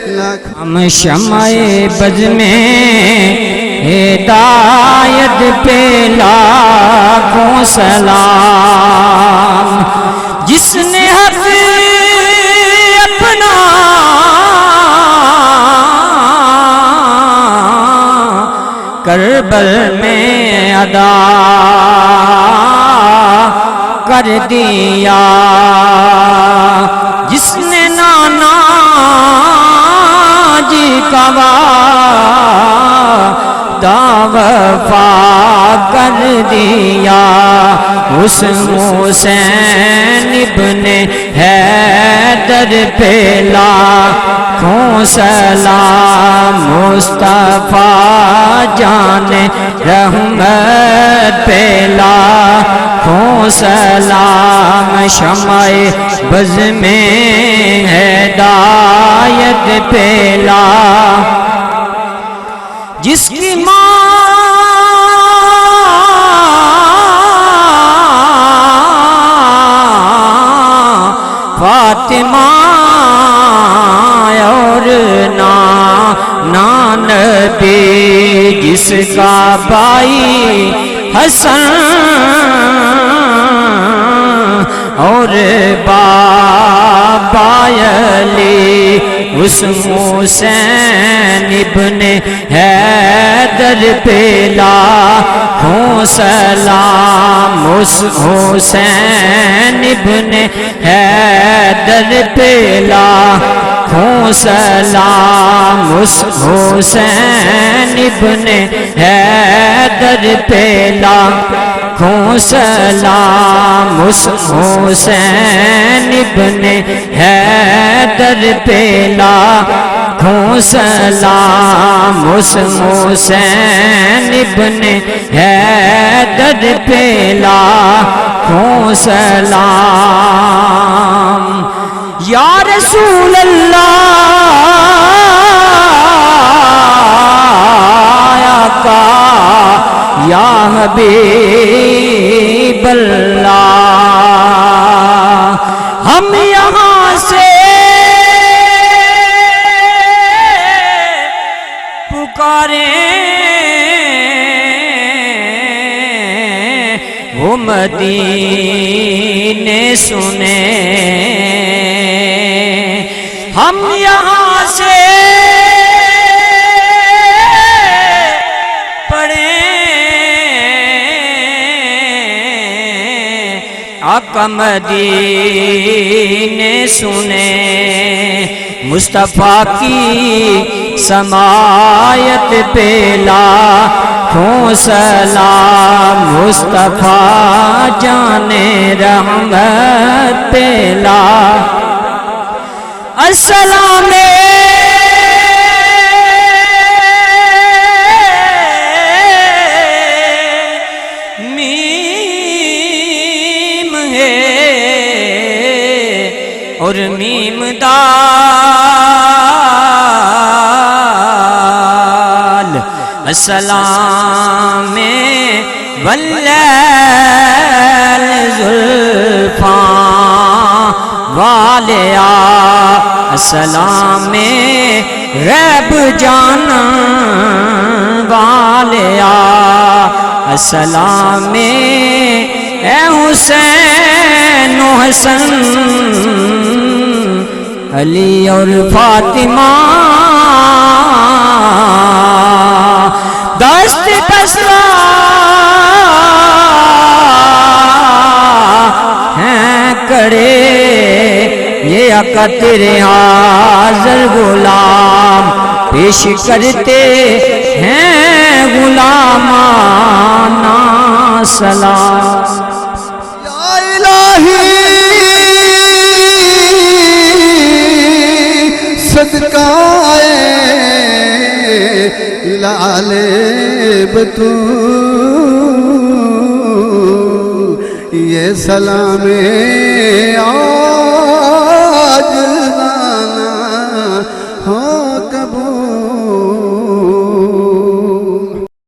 ہم شمع بز میں ہدایت پہ لاکھوں سلام، جس نے حق اپنا کربل میں ادا کر دیا، جس نے نانا جی کا وعدہ وفا کر دیا، اس حسین ابن حیدر پہ لاکھوں سلام، مصطفیٰ جان رحمت پہ لاکھوں سلام، شمع بز میں ہدایت پہ جس کی ماں فاطمہ اور نبی، جس کا بھائی حسن اور بابا علی، اس حسین ابن حیدر پہ لاکھوں سلام، اس حسین ابن حیدر پہ لاکھوں سلام، اس حسین ابن حیدر پہ لاکھوں سلام، اس حسین ابن حیدر پہ لاکھوں سلام، اس حسین ابن حیدر پہ لاکھوں سلام، یا رسول اللہ آقا یا حبیب اللہ، ہم یہاں سے پکاریں وہ مدینے سنے، ہم یہاں سے آقا مدینے سنے، مصطفیٰ کی سماعت پہ لاکھوں سلام، مصطفیٰ جان رحمت پہ لاکھوں السلام، اور میم دال، السلام واللیل زلفاں والیا، السلام غیب جانا والیا، السلام اے حسین و حسن علی اور فاطمہ، دست کسرا ہیں کڑے، یہ آقا تیرے حاضر غلام پیش کرتے ہیں غلامانہ سلام، یا الہی صدقہ لعل بتو یہ سلام آج